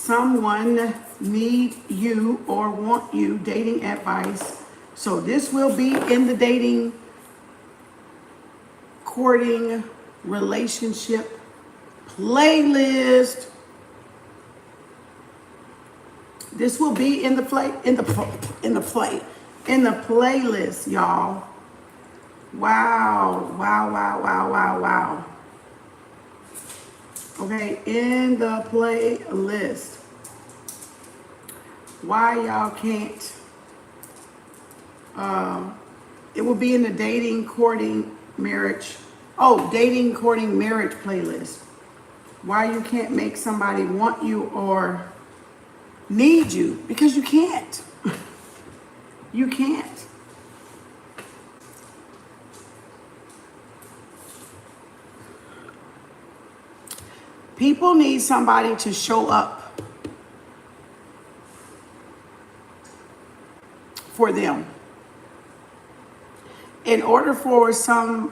someone need you or want you, dating advice. So this will be in the dating, courting, relationship playlist. This will be in the playlist, y'all. Wow, wow, wow, wow, wow, wow. Okay, in the playlist. Why y'all can't? It will be in the dating, courting, marriage. Oh, dating, courting, marriage playlist. Why you can't make somebody want you or need you? Because you can't. You can't. People need somebody to show up for them. In order for some,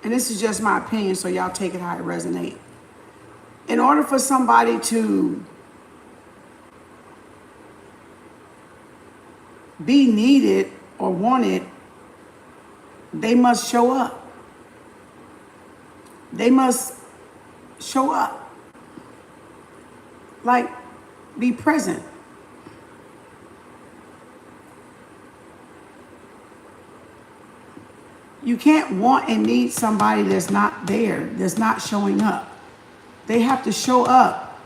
and this is just my opinion, so y'all take it how it resonates. In order for somebody to be needed or wanted, they must show up. They must show up. Like, be present. You can't want and need somebody that's not there, that's not showing up. They have to show up.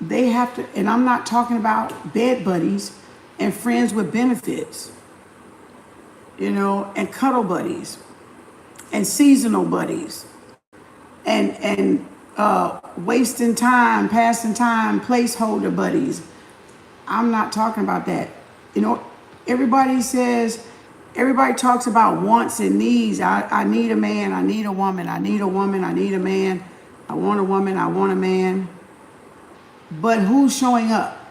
They have to, and I'm not talking about bed buddies and friends with benefits, you know, and cuddle buddies and seasonal buddies and wasting time, passing time, placeholder buddies. I'm not talking about that. You know, everybody talks about wants and needs. I need a man, I need a woman, I need a woman, I need a man, I want a woman, I want a man. But who's showing up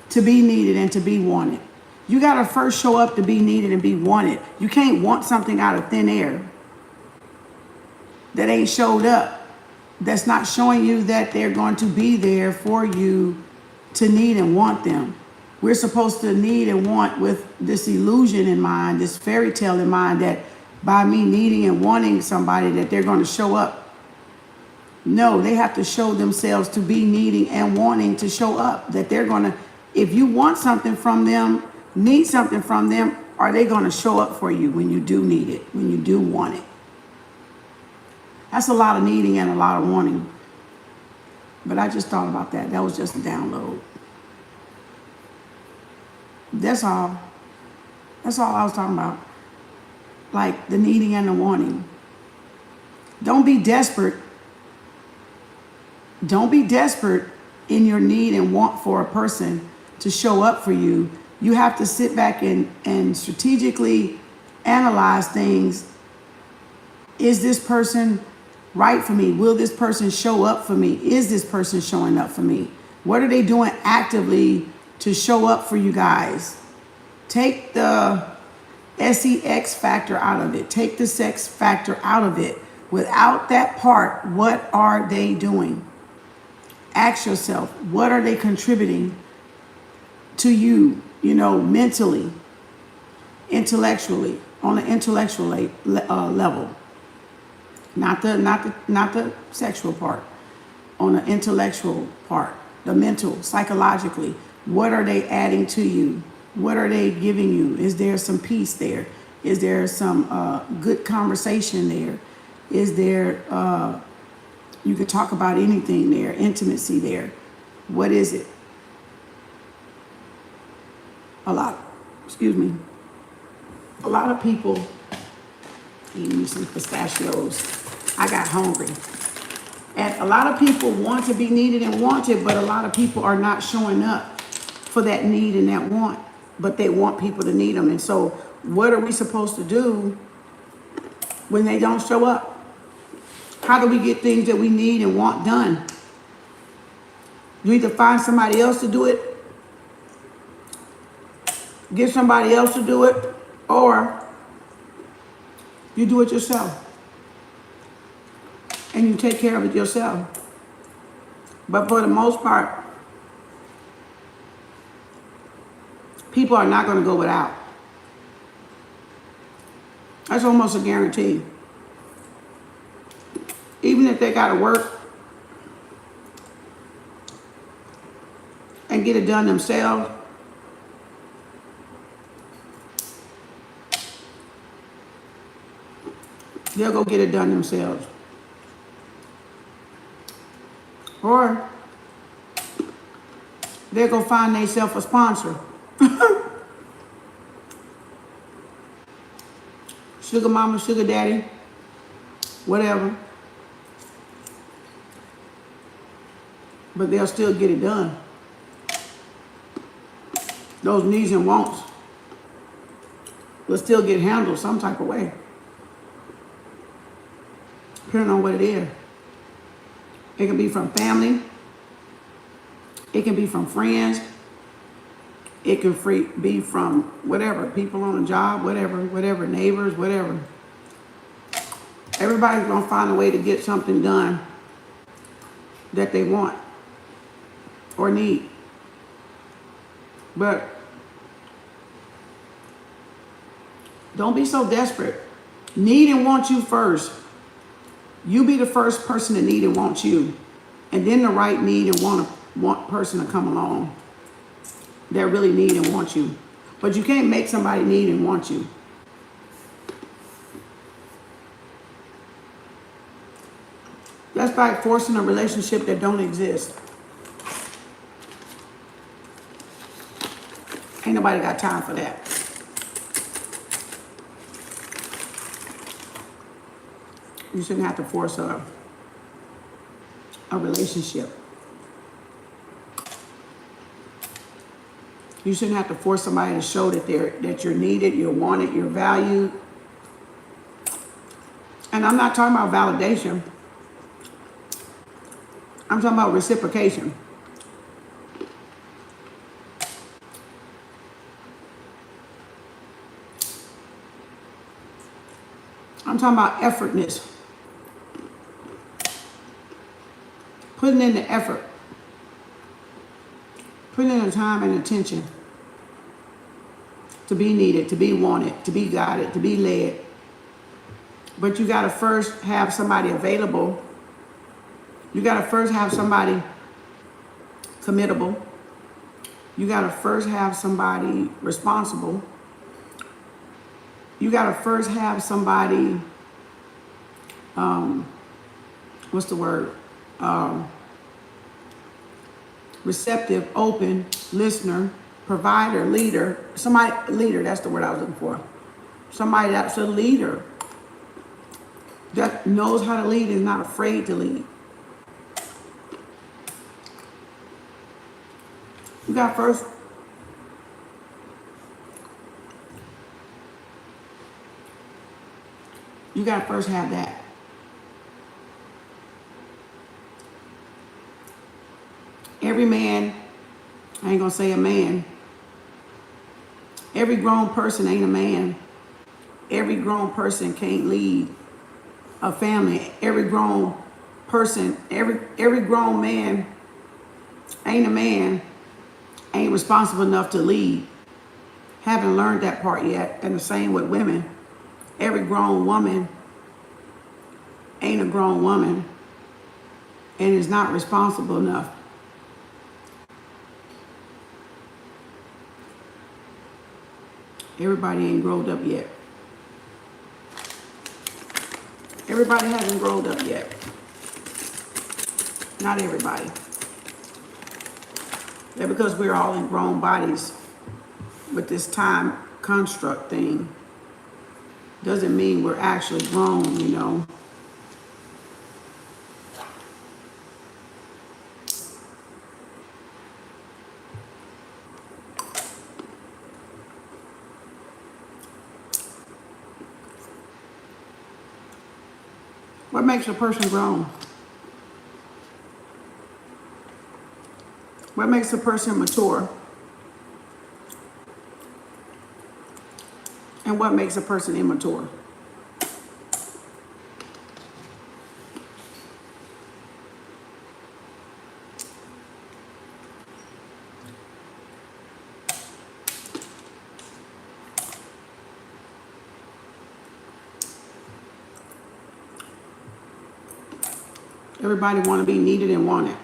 to be needed and to be wanted? You got to first show up to be needed and be wanted. You can't want something out of thin air that ain't showed up, that's not showing you that they're going to be there for you to need and want them. We're supposed to need and want with this illusion in mind, this fairy tale in mind, that by me needing and wanting somebody that they're going to show up. No, they have to show themselves to be needing and wanting to show up. That they're going to, if you want something from them, need something from them, are they going to show up for you when you do need it, when you do want it? That's a lot of needing and a lot of wanting. But I just thought about that. That was just a download. That's all. That's all I was talking about. Like the needing and the wanting. Don't be desperate. Don't be desperate in your need and want for a person to show up for you. You have to sit back and strategically analyze things. Is this person right for me? Will this person show up for me? Is this person showing up for me? What are they doing actively to show up for you guys? Take the sex factor out of it. Take the sex factor out of it. Without that part, what are they doing? Ask yourself, what are they contributing to you, you know, mentally, intellectually, on an intellectual level? Not the sexual part, on the intellectual part, the mental, psychologically. What are they adding to you? What are they giving you? Is there some peace there? Is there some good conversation there? Is there, you could talk about anything there, intimacy there? What is it? A lot of people, eating me some pistachios. I got hungry. And a lot of people want to be needed and wanted, but a lot of people are not showing up for that need and that want, but they want people to need them. And so what are we supposed to do when they don't show up? How do we get things that we need and want done? You either find somebody else to do it, get somebody else to do it, or you do it yourself. and you take care of it yourself. But for the most part, people are not going to go without. That's almost a guarantee. Even if they got to work and get it done themselves, they'll go get it done themselves. Or they'll go find themselves a sponsor. Sugar mama, sugar daddy, whatever. But they'll still get it done. Those needs and wants will still get handled some type of way, depending on what it is. It can be from family. It can be from friends. It can be from whatever, people on a job, whatever, neighbors, whatever. Everybody's going to find a way to get something done that they want or need. But don't be so desperate. Need and want you first. You be the first person to need and want you. And then the right need and want person to come along that really need and want you. But you can't make somebody need and want you. That's like forcing a relationship that don't exist. Ain't nobody got time for that. You shouldn't have to force a relationship. You shouldn't have to force somebody to show that you're needed, you're wanted, you're valued. And I'm not talking about validation. I'm talking about reciprocation. I'm talking about effortness. Putting in the effort. Putting in the time and attention to be needed, to be wanted, to be guided, to be led. But you got to first have somebody available. You got to first have somebody committable. You got to first have somebody responsible. You got to first have somebody, what's the word? Receptive, open, listener, provider, leader. Leader, that's the word I was looking for. Somebody that's a leader, that knows how to lead and is not afraid to lead. You got first. You got to first have that. Every man, I ain't going to say a man. Every grown person ain't a man. Every grown person can't lead a family. Every grown person, every grown man ain't a man, ain't responsible enough to lead. Haven't learned that part yet. And the same with women. Every grown woman ain't a grown woman and is not responsible enough. Everybody ain't grown up yet. Everybody hasn't grown up yet. Not everybody. Yeah, because we're all in grown bodies with this time construct thing, doesn't mean we're actually grown, you know. What makes a person grown? What makes a person mature? And what makes a person immature? Everybody want to be needed and wanted.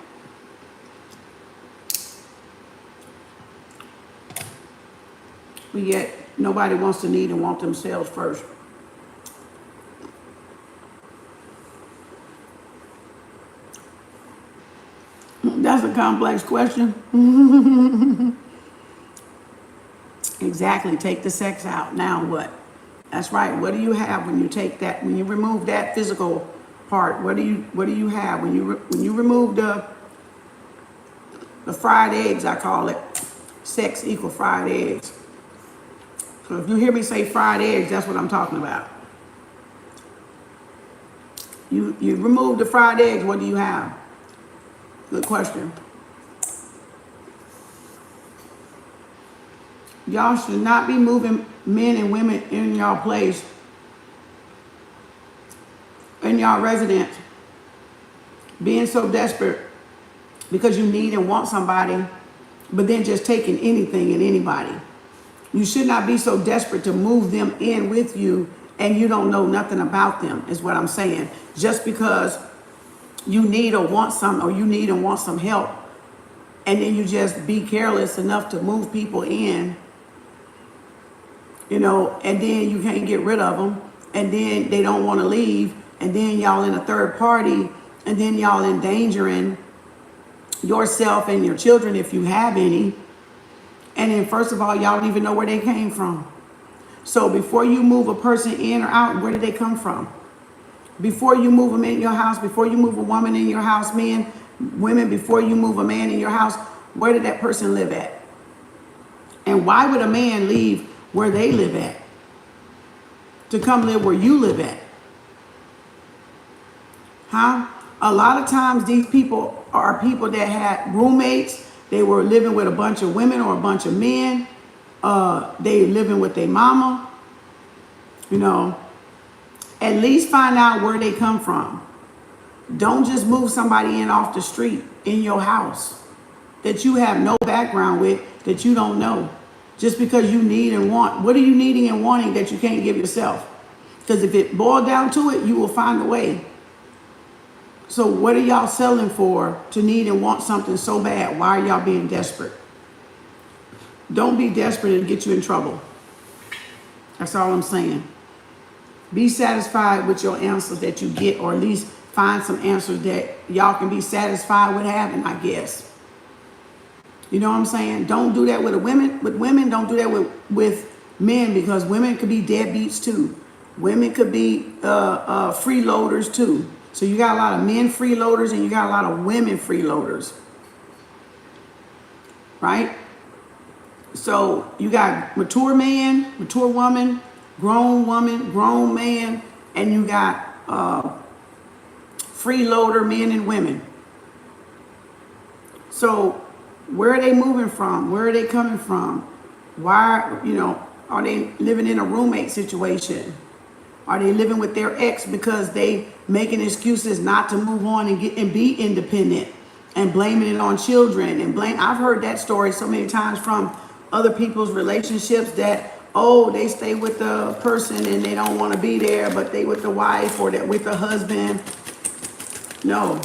But yet, nobody wants to need and want themselves first. That's a complex question. Exactly. Take the sex out. Now what? That's right. What do you have when you take that? When you remove that physical part, what do you have when you remove the fried eggs? I call it sex equal fried eggs. So if you hear me say fried eggs, that's what I'm talking about. You remove the fried eggs. What do you have? Good question. Y'all should not be moving men and women in y'all place, in y'all residence, being so desperate because you need and want somebody, but then just taking anything and anybody. You should not be so desperate to move them in with you and you don't know nothing about them, is what I'm saying. Just because you need or want some, or you need and want some help, and then you just be careless enough to move people in, and then you can't get rid of them, and then they don't want to leave, and then y'all in a third party, and then y'all endangering yourself and your children if you have any. And then first of all, y'all don't even know where they came from. So before you move a person in or out, where did they come from? Before you move them in your house, before you move a woman in your house, women, before you move a man in your house, where did that person live at? And why would a man leave where they live at to come live where you live at? Huh? A lot of times these people are people that had roommates. They were living with a bunch of women or a bunch of men. They living with their mama. At least find out where they come from. Don't just move somebody in off the street in your house that you have no background with, that you don't know, just because you need and want. What are you needing and wanting that you can't give yourself? Because if it boiled down to it, you will find a way. So what are y'all selling for to need and want something so bad? Why are y'all being desperate? Don't be desperate and get you in trouble. That's all I'm saying. Be satisfied with your answers that you get, or at least find some answers that y'all can be satisfied with having, I guess. You know what I'm saying? Don't do that with women. With women, don't do that with men, because women could be deadbeats too. Women could be freeloaders too. So you got a lot of men freeloaders and you got a lot of women freeloaders. Right? So you got mature man, mature woman, grown man, and you got freeloader men and women. So where are they moving from? Where are they coming from? Why, are they living in a roommate situation? Are they living with their ex because they making excuses not to move on and be independent, and blaming it on children and I've heard that story so many times from other people's relationships that, they stay with the person and they don't want to be there, but they with the wife or with the husband. No.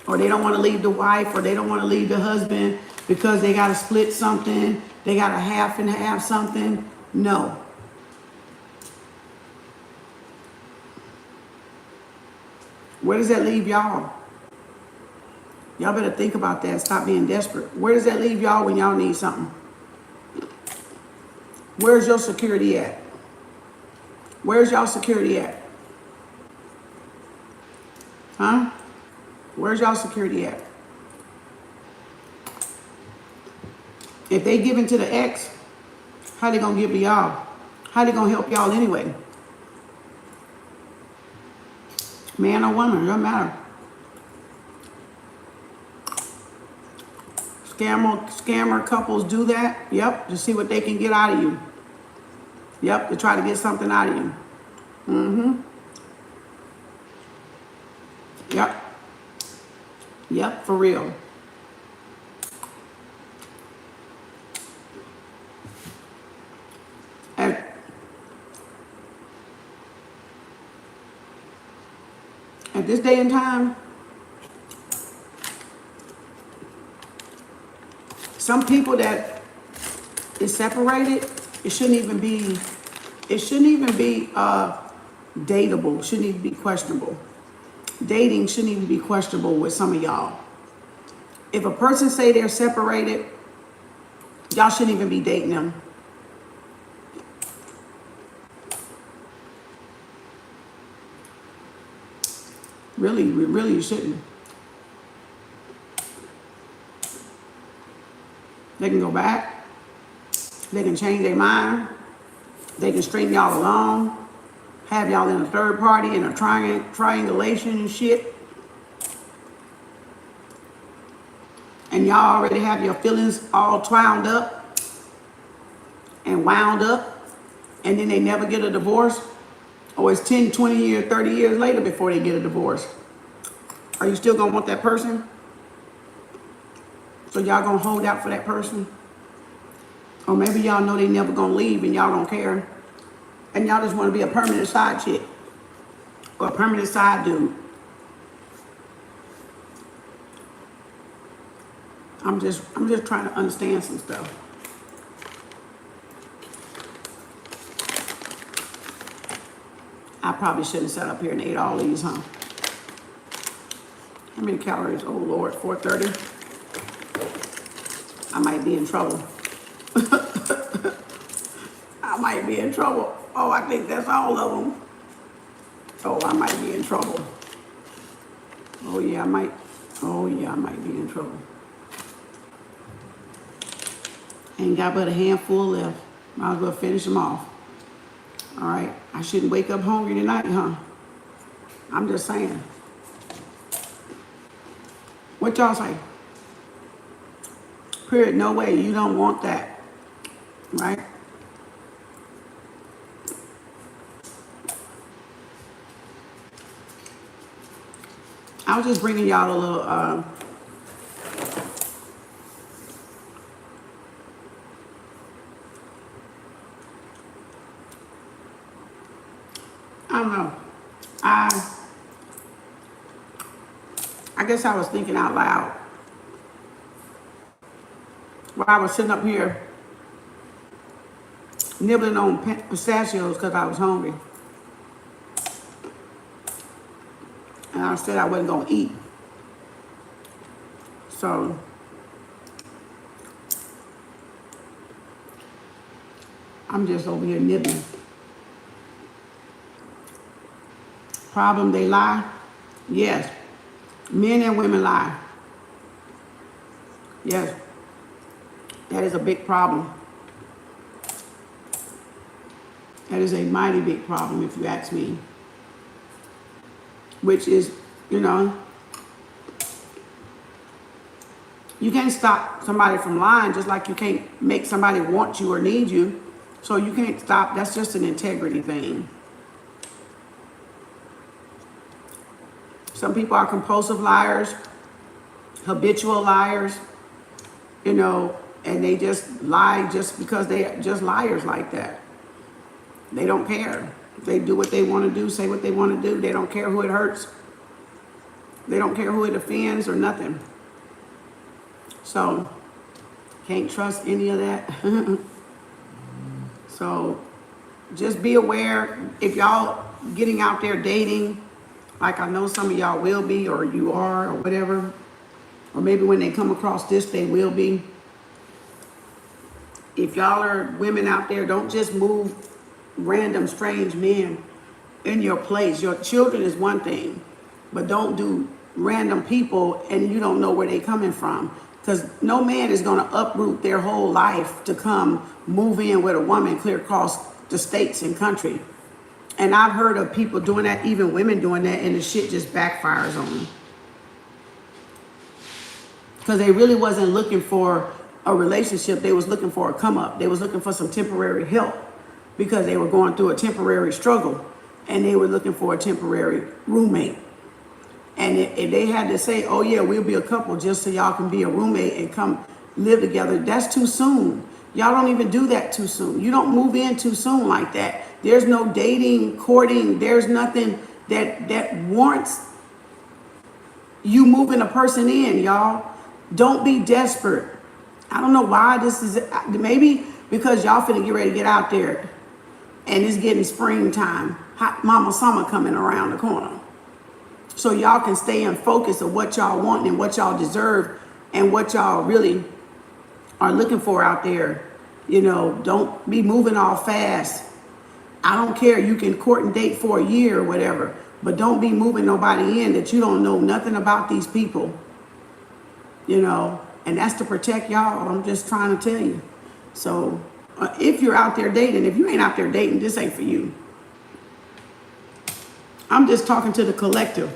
Or they don't want to leave the wife, or they don't want to leave the husband because they got to split something. They got to half and half something. No. Where does that leave y'all? Y'all better think about that. Stop being desperate. Where does that leave y'all when y'all need something? Where's your security at? Where's y'all security at? Huh? Where's y'all security at? If they give in to the ex, how they gonna give to y'all? How they gonna help y'all anyway? Man or woman, doesn't matter. Scammer couples do that. Yep, to see what they can get out of you. Yep, to try to get something out of you. Yep. Yep, for real. At this day and time, some people that is separated, it shouldn't even be dateable, shouldn't even be questionable. Dating shouldn't even be questionable with some of y'all. If a person say they're separated, y'all shouldn't even be dating them. Really, you shouldn't. They can go back. They can change their mind. They can string y'all along. Have y'all in a third party in a triangulation and shit. And y'all already have your feelings all twound up and wound up. And then they never get a divorce. Or it's 10, 20 years, 30 years later before they get a divorce. Are you still going to want that person? So y'all going to hold out for that person? Or maybe y'all know they never going to leave and y'all don't care. And y'all just want to be a permanent side chick. Or a permanent side dude. I'm just trying to understand some stuff. I probably shouldn't have sat up here and ate all these, huh? How many calories? Oh, Lord, 430. I might be in trouble. I might be in trouble. Oh, I think that's all of them. Oh, I might be in trouble. Oh, yeah, I might. Oh, yeah, I might be in trouble. Ain't got but a handful left. Might as well finish them off. All right. I shouldn't wake up hungry tonight, huh? I'm just saying. What y'all say? Period. No way. You don't want that. Right? I was just bringing y'all a little, I don't know. I guess I was thinking out loud. While I was sitting up here nibbling on pistachios because I was hungry. And I said I wasn't going to eat. So, I'm just over here nibbling. Problem, they lie? Yes. Men and women lie. Yes. That is a big problem. That is a mighty big problem, if you ask me. Which is, you know, you can't stop somebody from lying, just like you can't make somebody want you or need you. So you can't stop. That's just an integrity thing. Some people are compulsive liars, habitual liars, you know, and they just lie just because they're just liars like that. They don't care. They do what they want to do, say what they want to do. They don't care who it hurts. They don't care who it offends or nothing. So, can't trust any of that. So, just be aware if y'all getting out there dating, like I know some of y'all will be, or you are, or whatever. Or maybe when they come across this, they will be. If y'all are women out there, don't just move random strange men in your place. Your children is one thing, but don't do random people and you don't know where they coming from. Because no man is going to uproot their whole life to come move in with a woman clear across the states and country. And I've heard of people doing that, even women doing that, and the shit just backfires on them. Because they really wasn't looking for a relationship. They was looking for a come up. They was looking for some temporary help because they were going through a temporary struggle and they were looking for a temporary roommate. And if they had to say, oh yeah, we'll be a couple just so y'all can be a roommate and come live together, that's too soon. Y'all don't even do that too soon. You don't move in too soon like that. There's no dating, courting. There's nothing that warrants You moving a person in, y'all. Don't be desperate. I don't know why this is, maybe because y'all finna get ready to get out there and it's getting springtime. Hot mama summer coming around the corner. So y'all can stay in focus of what y'all want and what y'all deserve and what y'all really are looking for out there. You know, don't be moving all fast. I don't care. You can court and date for a year or whatever, but don't be moving nobody in that you don't know nothing about these people. You know, and that's to protect y'all. I'm just trying to tell you. So if you're out there dating, if you ain't out there dating, this ain't for you. I'm just talking to the collective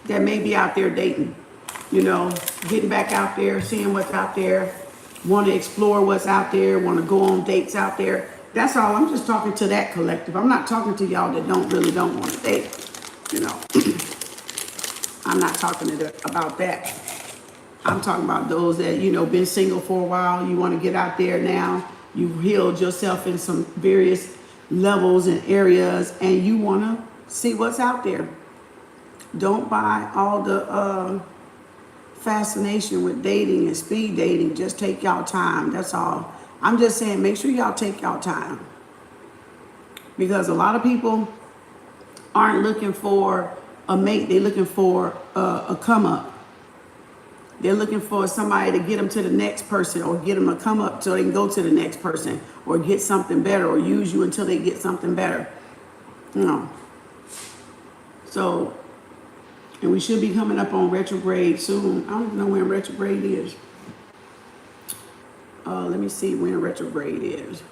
that may be out there dating, you know, getting back out there, seeing what's out there, want to explore what's out there, want to go on dates out there. That's all. I'm just talking to that collective. I'm not talking to y'all that don't want to date, you know. I'm not talking about that. I'm talking about those that, you know, been single for a while. You want to get out there now. You've healed yourself in some various levels and areas, and you want to see what's out there. Don't buy all the fascination with dating and speed dating. Just take y'all time. That's all. I'm just saying, make sure y'all take y'all time. Because a lot of people aren't looking for a mate. They're looking for a come up. They're looking for somebody to get them to the next person or get them to come up so they can go to the next person or get something better or use you until they get something better. You know. So, and we should be coming up on retrograde soon. I don't even know when retrograde is. Let me see when retrograde is.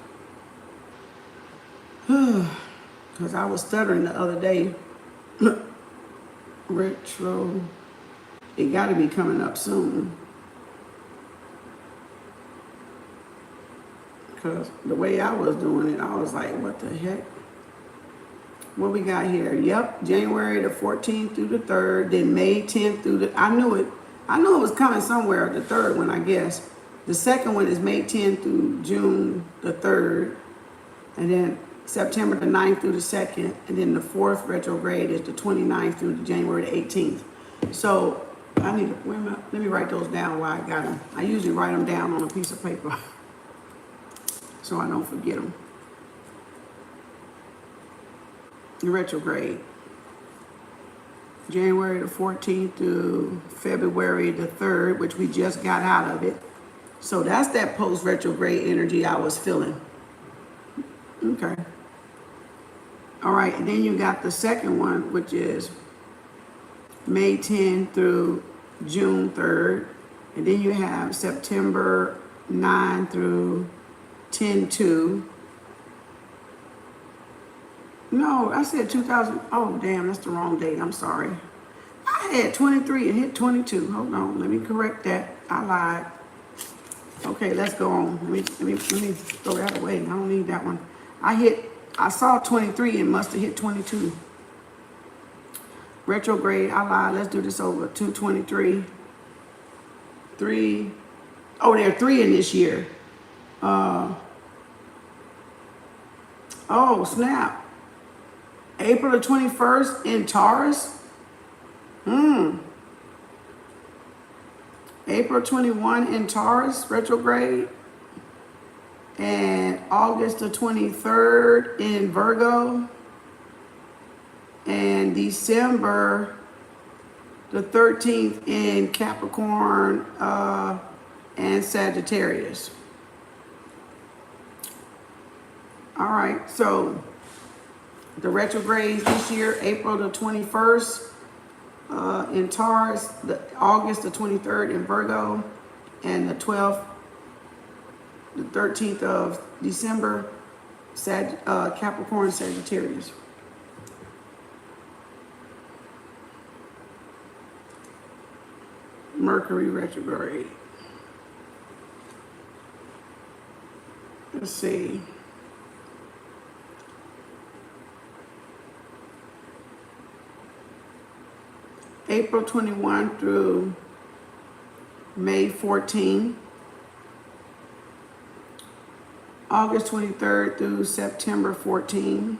Because I was stuttering the other day. Retro. It got to be coming up soon. Because the way I was doing it, I was like, what the heck? What we got here? Yep, January the 14th through the 3rd, then May 10th through the... I knew it was coming somewhere, the third one, I guess. The second one is May 10th through June the 3rd. And then September the 9th through the 2nd. And then the fourth retrograde is the 29th through the January the 18th. So I need to... let me write those down while I got them. I usually write them down on a piece of paper so I don't forget them. The retrograde. January the 14th to February the 3rd, which we just got out of it. So that's that post-retrograde energy I was feeling. Okay. All right, and then you got the second one, which is May 10 through June 3rd. And then you have September 9 through 10/2. No, I said 2000. Oh, damn, that's the wrong date. I'm sorry. I had 23 and hit 22. Hold on, let me correct that. I lied. Okay, let's go on. Let me throw that away. I don't need that one. I saw 23 and must have hit 22. Retrograde, I lied. Let's do this over. 223. 3. Oh, there are 3 in this year. Oh, snap. April the 21st in Taurus. April 21 in Taurus, retrograde. And August the 23rd in Virgo. And December the 13th in Capricorn and Sagittarius. All right, so the retrogrades this year, April the 21st in Taurus, August the 23rd in Virgo, and the 12th, the 13th of December, Capricorn, Sagittarius. Mercury retrograde. Let's see. April 21 through May 14. August 23rd through September 14.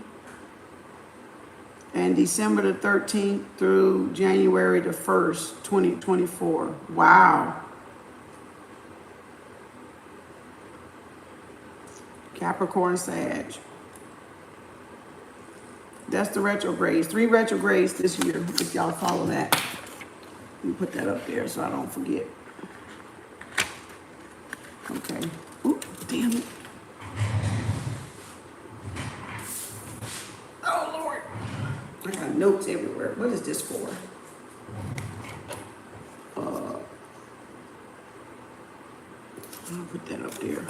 And December the 13th through January the 1st, 2024. Wow. Capricorn, Sag. That's the retrogrades. 3 retrogrades this year, if y'all follow that. Let me put that up there so I don't forget. Okay. Oop, damn it. Oh, Lord. I got notes everywhere. What is this for? I'll put that up there.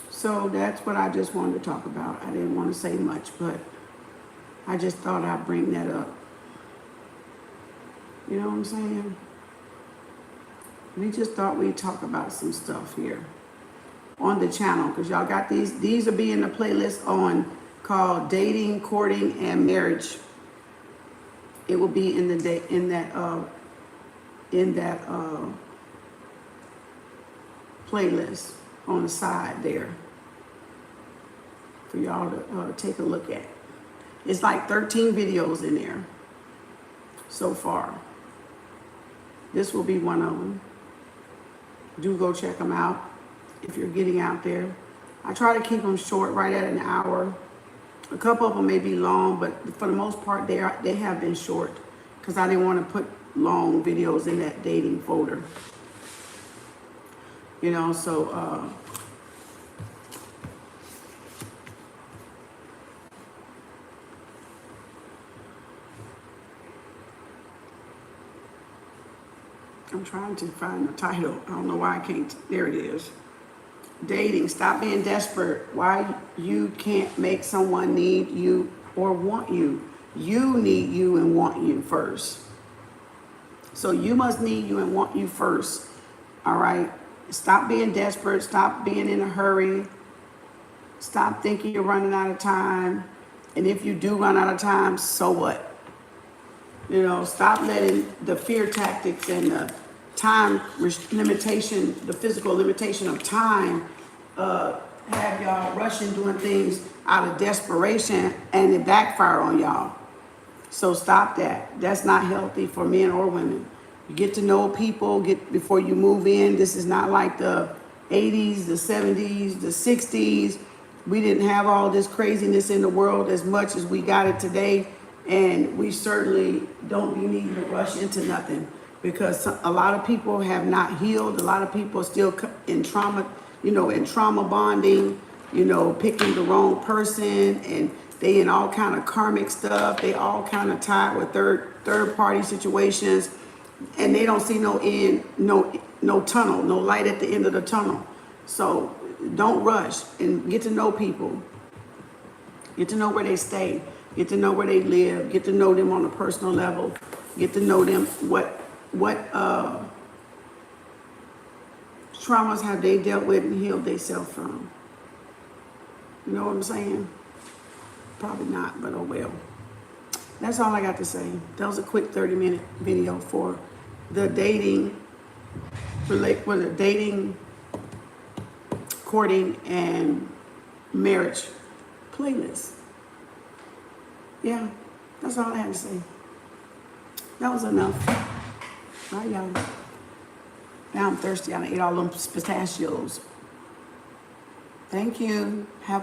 So that's what I just wanted to talk about. I didn't want to say much, but I just thought I'd bring that up. You know what I'm saying? We just thought we'd talk about some stuff here on the channel, because y'all got these will be in the playlist on called Dating, Courting, and Marriage. It will be in the in that playlist on the side there for y'all to take a look at. It's like 13 videos in there so far. This will be one of them. Do go check them out if you're getting out there. I try to keep them short, right at an hour. A couple of them may be long, but for the most part, they have been short, because I didn't want to put long videos in that dating folder. You know, so I'm trying to find the title. I don't know why I can't. There it is. Dating. Stop being desperate. Why you can't make someone need you or want you. You need you and want you first. So you must need you and want you first. All right? Stop being desperate. Stop being in a hurry. Stop thinking you're running out of time. And if you do run out of time, so what? You know, stop letting the fear tactics and the time limitation, the physical limitation of time, have y'all rushing doing things out of desperation, and it backfire on y'all. So stop that. That's not healthy for men or women. You get to know people before you move in. This is not like the 80s, the 70s, the 60s. We didn't have all this craziness in the world as much as we got it today. And we certainly don't be needing to rush into nothing, because a lot of people have not healed. A lot of people are still in trauma, you know, in trauma bonding, you know, picking the wrong person, and they in all kind of karmic stuff. They all kind of tied with third party situations, and they don't see no end, no tunnel, no light at the end of the tunnel. So don't rush, and get to know people. Get to know where they stay. Get to know where they live. Get to know them on a personal level. Get to know them what traumas have they dealt with and healed themselves from. You know what I'm saying? Probably not, but oh well. That's all I got to say. That was a quick 30-minute video for the dating, courting, and marriage playlist. Yeah, that's all I had to say. That was enough. Bye, y'all. Now I'm thirsty. I ate all them pistachios. Thank you. Have